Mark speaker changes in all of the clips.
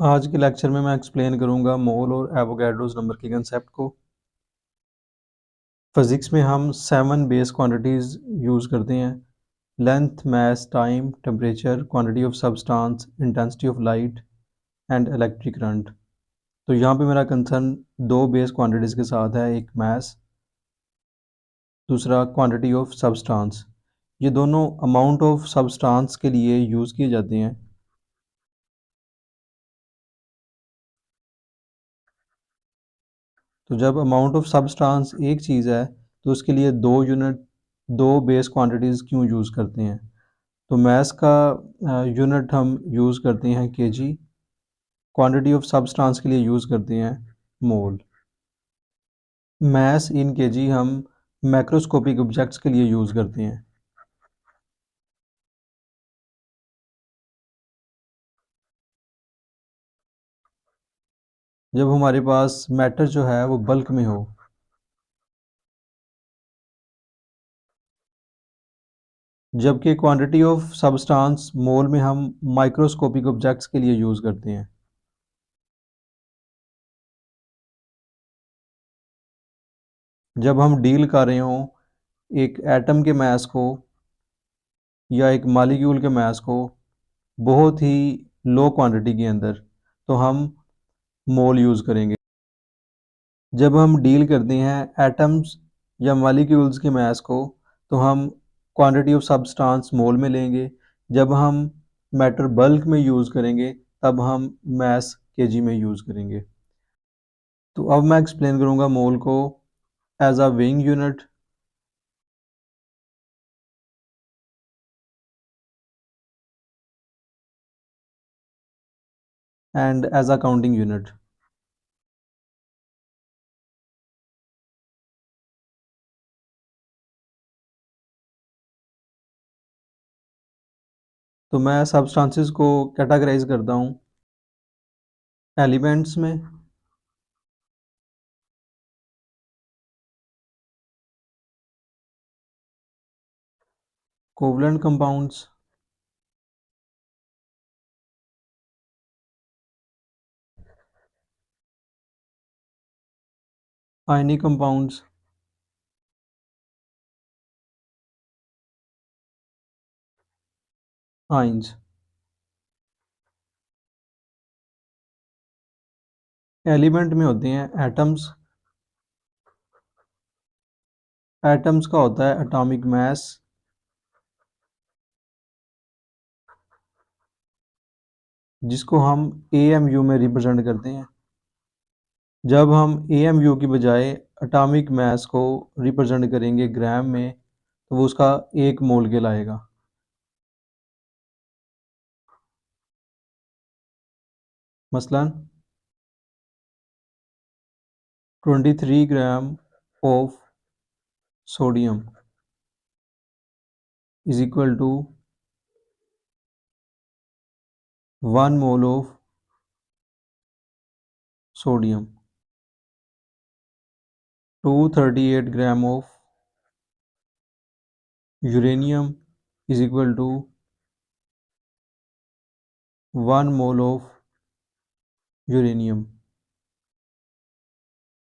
Speaker 1: आज के लेक्चर में मैं एक्सप्लेन करूंगा मोल और एवोगैड्रोस नंबर के कंसेप्ट को। फिजिक्स में हम 7 बेस क्वांटिटीज यूज़ करते हैं। Length, mass, time, temperature, quantity of substance, intensity of light and electric current. तो यहाँ पे मेरा कंसर्न दो बेस क्वांटिटीज़ के साथ है, एक मास, दूसरा क्वांटिटी ऑफ सब्सटेंस। ये दोनों अमाउंट ऑफ सब्सटेंस के लिए यूज़ किए जाते हैं। तो जब अमाउंट ऑफ सब्सटेंस एक चीज़ है तो उसके लिए दो बेस क्वांटिटीज़ क्यों यूज़ करते हैं। तो मास का यूनिट हम यूज़ करते हैं केजी, क्वांटिटी ऑफ सब्सटेंस के लिए यूज़ करते हैं मोल। मास इन केजी हम मैक्रोस्कोपिक ऑब्जेक्ट्स के लिए यूज़ करते हैं। जब हमारे पास मैटर जो है वो बल्क में हो, जबकि क्वांटिटी ऑफ सब्सटेंस मोल में हम माइक्रोस्कोपिक ऑब्जेक्ट्स के लिए यूज़ करते हैं। जब हम डील कर रहे हों एक एटम के मास को या एक मॉलिक्यूल के मास को बहुत ही लो क्वांटिटी के अंदर, तो हम मोल यूज़ करेंगे। जब हम डील करते हैं एटम्स या मॉलिक्यूल्स के मास को, तो हम क्वांटिटी ऑफ सब्सटेंस मोल में लेंगे। जब हम मैटर बल्क में यूज़ करेंगे तब हम मास केजी में यूज़ करेंगे। तो अब मैं एक्सप्लेन करूँगा मोल को as a weighing unit and as a counting unit. तो मैं सब्सटेंसेस को कैटेगराइज करता हूँ एलिमेंट्स में, covalent compounds, ionic compounds, ions. Element में होते हैं एटम्स। एटम्स का होता है एटॉमिक मास, जिसको हम AMU में रिप्रेजेंट करते हैं। जब हम AMU की बजाय एटॉमिक मास को रिप्रेजेंट करेंगे ग्राम में, तो वो उसका 1 मोल कहलाएगा। मसलन 23 gram of sodium is equal to 1 mole of sodium. 238 gram of uranium is equal to 1 mole of uranium.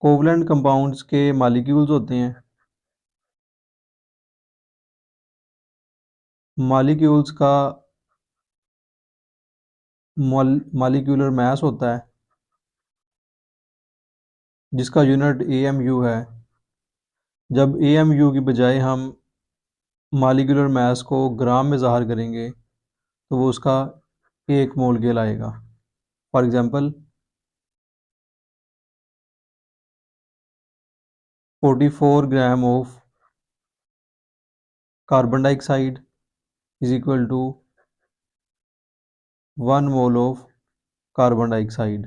Speaker 1: Covalent compounds के मॉलिक्यूल्स होते हैं। मॉलिक्यूल्स का मॉलिक्यूलर मास होता है, जिसका यूनिट AMU है। जब AMU की बजाय हम मॉलिक्यूलर मास को ग्राम में ज़ाहिर करेंगे, तो वो उसका 1 मोल कहलाएगा। For example 44 gram of carbon dioxide is equal to 1 mole of carbon dioxide.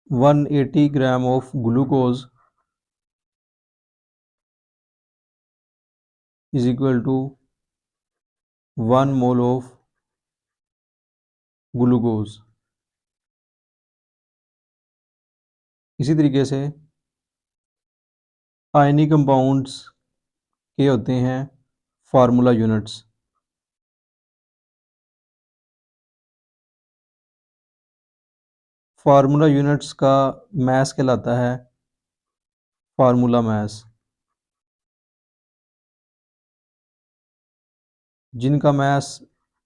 Speaker 1: 180 gram of glucose is equal to 1 mole of glucose. इसी तरीके से आयनिक कंपाउंड्स के होते हैं फार्मूला यूनिट्स। फार्मूला यूनिट्स का मास कहलाता है फार्मूला मास, जिनका मास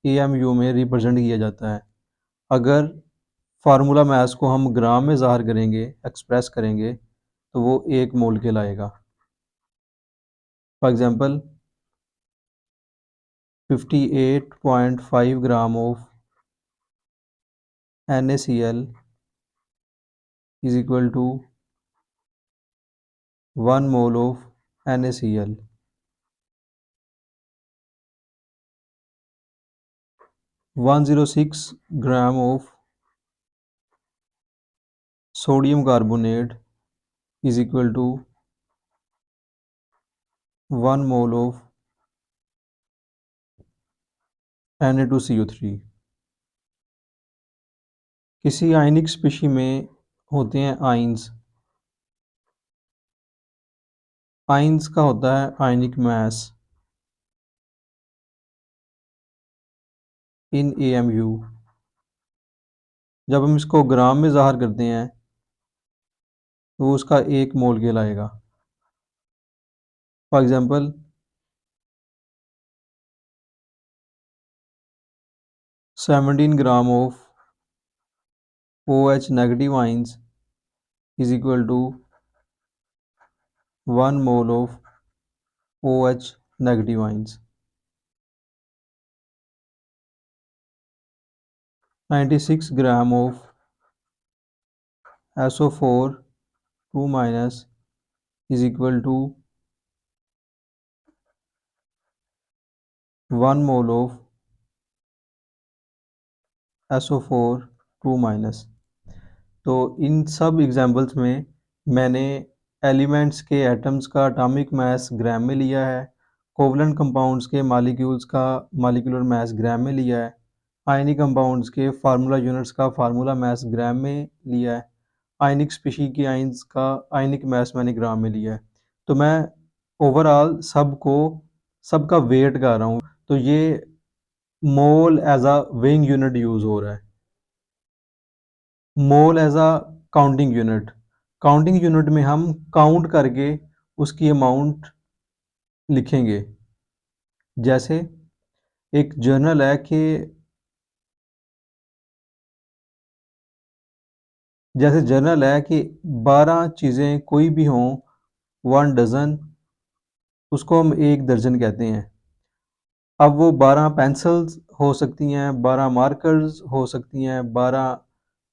Speaker 1: एएमयू में रिप्रेजेंट किया जाता है। अगर फार्मूला मास को हम ग्राम में ज़ाहिर करेंगे, एक्सप्रेस करेंगे, तो वो 1 मोल कहलाएगा। For example 58.5 gram of NaCl is equal to 1 mole of NaCl. 106 gram of sodium carbonate is equal to 1 mole of Na2CO3। किसी आयनिक स्पीशी में होते हैं आयन्स। आयन्स का होता है आयनिक मास इन AMU। जब हम इसको ग्राम में ज़ाहिर करते हैं तो उसका 1 मोल कहलाएगा। For example 17 gram of OH negative ions is equal to 1 mole of OH negative ions। 96 gram of SO4 2 minus is equal to 1 mole of SO4 2 minus. तो इन सब एग्जांपल्स में मैंने एलिमेंट्स के एटम्स का एटॉमिक मास ग्राम में लिया है, covalent compounds के मॉलिक्यूल्स का मॉलिक्यूलर मास ग्राम में लिया है, आयनिक कंपाउंड्स के फार्मूला यूनिट्स का फार्मूला मास ग्राम में लिया है, आयनिक स्पीशी के आयन्स का आयनिक मास मैंने ग्राम में लिया है। तो मैं ओवरऑल सबका वेट कर रहा हूँ, तो ये mole as a weighing unit use हो रहा है। Mole as a counting unit में हम काउंट करके उसकी अमाउंट लिखेंगे। जैसे एक जर्नल है कि जैसे जर्नल है कि 12 चीज़ें कोई भी हों 1 डज़न, उसको हम 1 दर्जन कहते हैं। अब वो 12 पेंसिल्स हो सकती हैं, 12 मार्कर्स हो सकती हैं, 12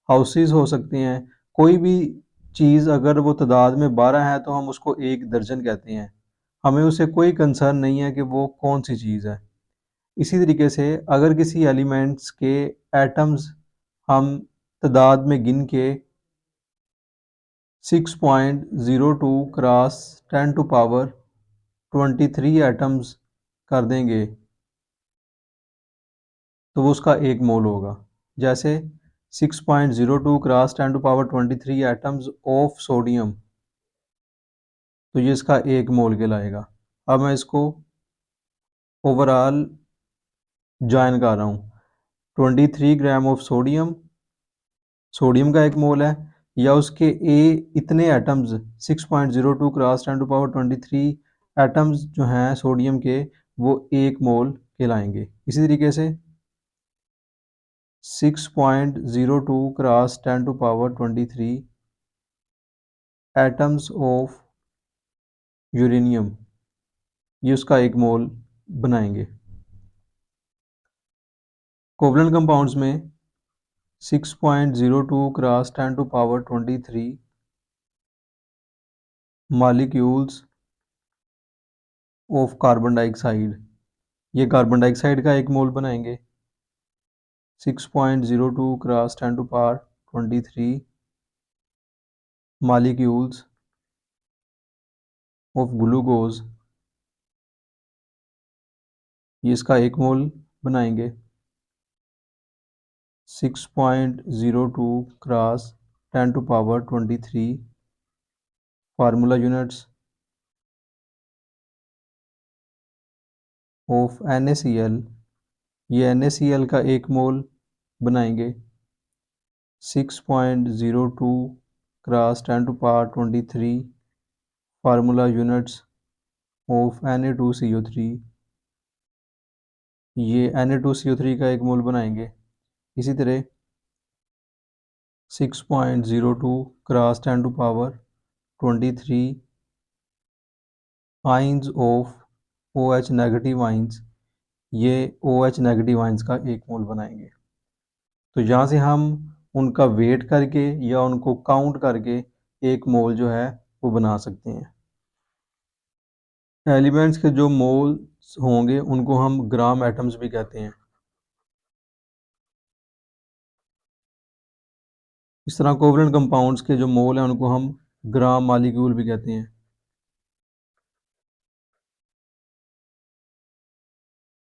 Speaker 1: हाउसेस हो सकती हैं। कोई भी चीज़ अगर वो तादाद में 12 है तो हम उसको 1 दर्जन कहते हैं। हमें उससे कोई कंसर्न नहीं है कि वो कौन सी चीज़ है। इसी तरीके से अगर किसी एलिमेंट्स के एटम्स हम तादाद में गिन के 6.02 क्रॉस 10 टू पावर 23 एटम्स कर देंगे तो वो उसका 1 मोल होगा। जैसे 6.02 cross 10 to power 23 atoms of sodium, तो ये इसका 1 मोल कहलाएगा। अब मैं इसको ओवरऑल जॉइन कर रहा हूँ। 23 ग्राम ऑफ सोडियम का 1 मोल है, या उसके इतने atoms 6.02 cross 10 to power 23 atoms जो हैं सोडियम के, वो 1 मोल कहलाएंगे। इसी तरीके से 6.02 cross 10 to power 23 atoms of uranium, ये उसका 1 मोल बनाएंगे। कोवलेंट कंपाउंड्स में 6.02 cross 10 to power 23 molecules of carbon dioxide, ये कार्बन डाइऑक्साइड का 1 मोल बनाएंगे। 6.02 cross 10 to power 23 molecules of glucose, ये इसका 1 मोल बनाएंगे। 6.02 cross 10 to power 23 formula units of NaCl, ये NaCl का 1 मोल बनाएंगे। 6.02 cross 10⁻23 formula units of Na2CO3, ये Na2CO3 का एक मोल बनाएंगे। इसी तरह 6.02 cross 10⁻23 ions of OH negative ions, ये OH नेगेटिव आइंस का एक मोल बनाएंगे। तो यहाँ से हम उनका वेट करके या उनको काउंट करके एक मोल जो है वो बना सकते हैं। एलिमेंट्स के जो मोल्स होंगे उनको हम ग्राम एटम्स भी कहते हैं। इस तरह कोवलेंट कंपाउंड्स के जो मोल हैं उनको हम ग्राम मॉलिक्यूल भी कहते हैं।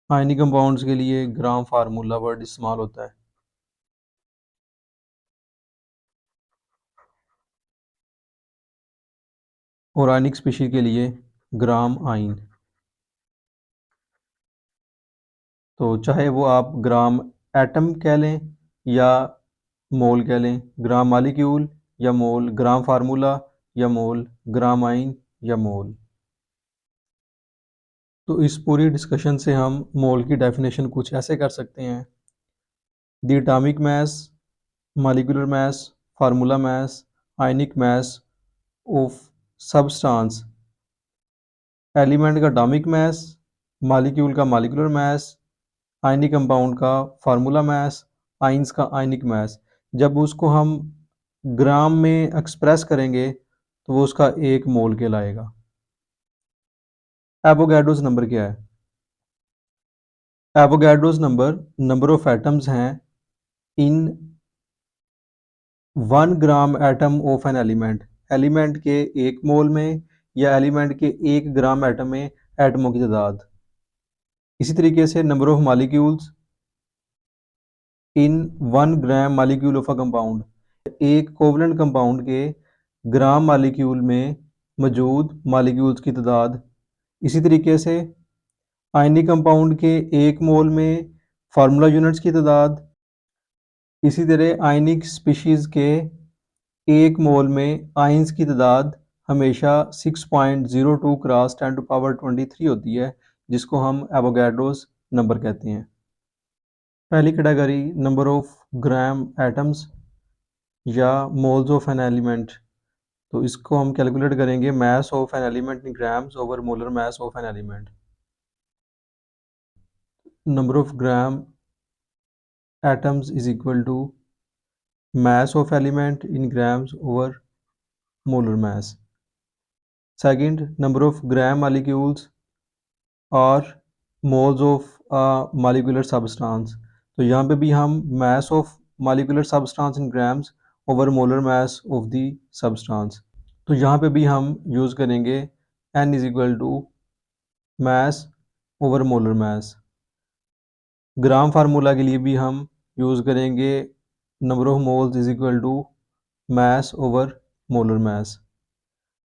Speaker 1: आयनिक कंपाउंड्स के लिए ग्राम फार्मूला वर्ड इस्तेमाल होता है। और आयनिक स्पीशीज के लिए ग्राम आइन। तो चाहे वो आप ग्राम एटम कह लें या मोल कह लें, ग्राम मॉलिक्यूल या मोल, ग्राम फार्मूला या मोल, ग्राम आइन या मोल। तो इस पूरी डिस्कशन से हम मोल की डेफिनेशन कुछ ऐसे कर सकते हैं। The atomic mass, molecular mass, formula mass, ionic mass of substance, element का एटॉमिक मास, मॉलिक्यूल का मॉलिक्यूलर मास, आयनिक कंपाउंड का फार्मूला मास, आइंस का आयनिक मास। जब उसको हम ग्राम में एक्सप्रेस करेंगे तो वो उसका एक मोल कहलाएगा। एवोगाड्रोस नंबर क्या है? एवोगाड्रोस नंबर ऑफ एटम्स हैं इन 1 gram atom of an element, element के एक मोल में या एलिमेंट के 1 ग्राम एटम में एटमों की तादाद। इसी तरीके से number of molecules in 1 gram molecule of a compound, एक कोवलेंट कंपाउंड के ग्राम मॉलिक्यूल में मौजूद मॉलिक्यूल्स की तादाद। इसी तरीके से आयनिक कंपाउंड के एक मोल में फार्मूला यूनिट्स की तादाद। इसी तरह आयनिक स्पीशीज़ के एक मोल में आइंस की तादाद हमेशा 6.02 क्रॉस 10⁻23 होती है, जिसको हम एवोगाड्रोस नंबर कहते हैं। पहली category number of gram atoms या मोल्स ऑफ एन एलिमेंट। तो इसको हम कैलकुलेट करेंगे mass of an element in grams over molar mass of an element. Number of gram atoms is equal to mass of element in grams over molar mass. Second, number of gram molecules or moles of a molecular substance. तो यहाँ पे भी हम mass of molecular substance in grams over molar mass of the substance. तो यहाँ पे भी हम यूज़ करेंगे n is equal to mass over molar mass. Gram formula के लिए भी हम यूज़ करेंगे number of moles is equal to mass over molar mass.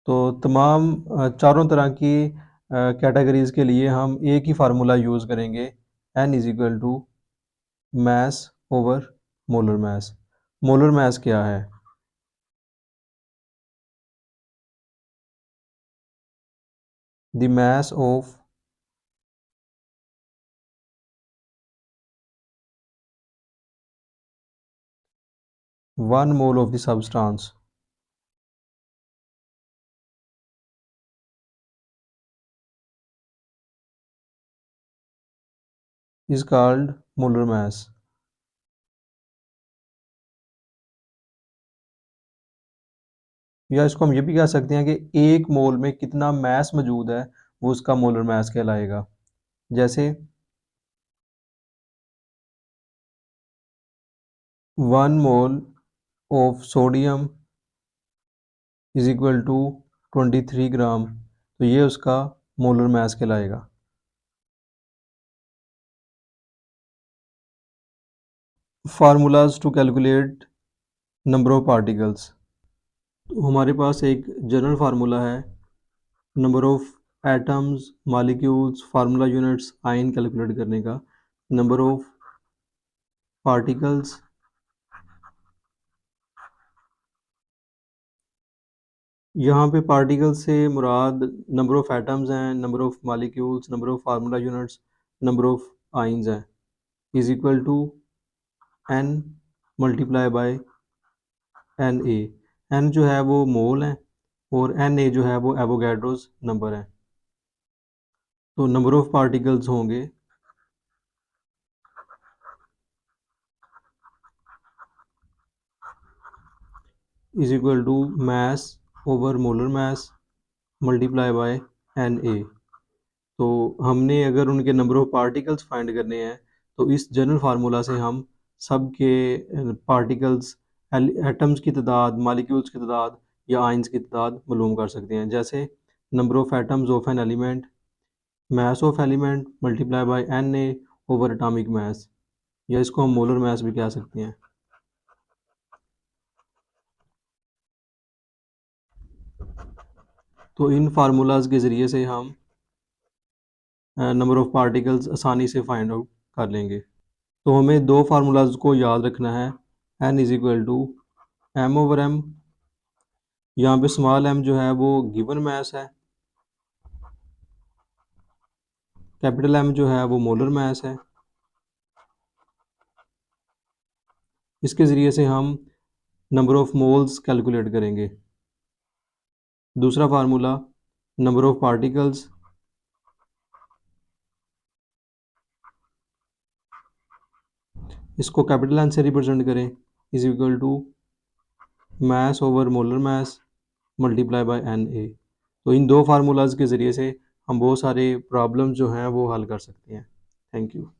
Speaker 1: तो तमाम चारों तरह की कैटेगरीज़ के लिए हम एक ही फार्मूला यूज़ करेंगे, n is equal to mass over molar mass. Molar mass क्या है? The mass of one mole of the substance is called molar mass. या इसको हम ये भी कह सकते हैं कि एक मोल में कितना मास मौजूद है वो उसका मोलर मास कहलाएगा। जैसे 1 mole of sodium is equal to 23 gram, तो ये उसका मोलर मास कहलाएगा। Formulas to calculate number of particles. तो हमारे पास एक जनरल फार्मूला है number of atoms, molecules, formula units, ion calculate करने का। नंबर ऑफ पार्टिकल्स यहाँ पे पार्टिकल से मुराद नंबर ऑफ़ एटम्स हैं, number of molecules, number of formula units, number of ions हैं, is equal to n multiply by Na। n जो है वो मोल है और Na जो है वो एवोगैड्रोस नंबर है। तो नंबर ऑफ़ पार्टिकल्स होंगे is equal to mass over molar mass multiply by Na। तो हमने अगर उनके नंबर ऑफ़ पार्टिकल्स फाइंड करने हैं तो इस जनरल फार्मूला से हम सब के पार्टिकल्स, एटम्स की तादाद, मॉलिक्यूल्स की तादाद या आयन्स की तादाद मालूम कर सकते हैं। जैसे number of atoms of an element, mass of element multiply by Na over atomic mass, या इसको हम मोलर मास भी कह सकते हैं। तो इन फार्मूलाज के ज़रिए से हम नंबर ऑफ़ पार्टिकल्स आसानी से फाइंड आउट कर लेंगे। तो हमें दो फार्मूलाज को याद रखना है। n is equal to m over m, यहाँ पे स्मॉल m जो है वो गिवन मास है, कैपिटल M जो है वो मोलर मास है। इसके ज़रिए से हम नंबर ऑफ़ मोल्स कैलकुलेट करेंगे। दूसरा फार्मूला नंबर ऑफ़ पार्टिकल्स, इसको कैपिटल N से रिप्रेजेंट करें, is equal to mass over molar mass multiply by Na। तो इन दो फार्मूलाज के ज़रिए से हम बहुत सारे प्रॉब्लम्स जो हैं वो हल कर सकते हैं। Thank you.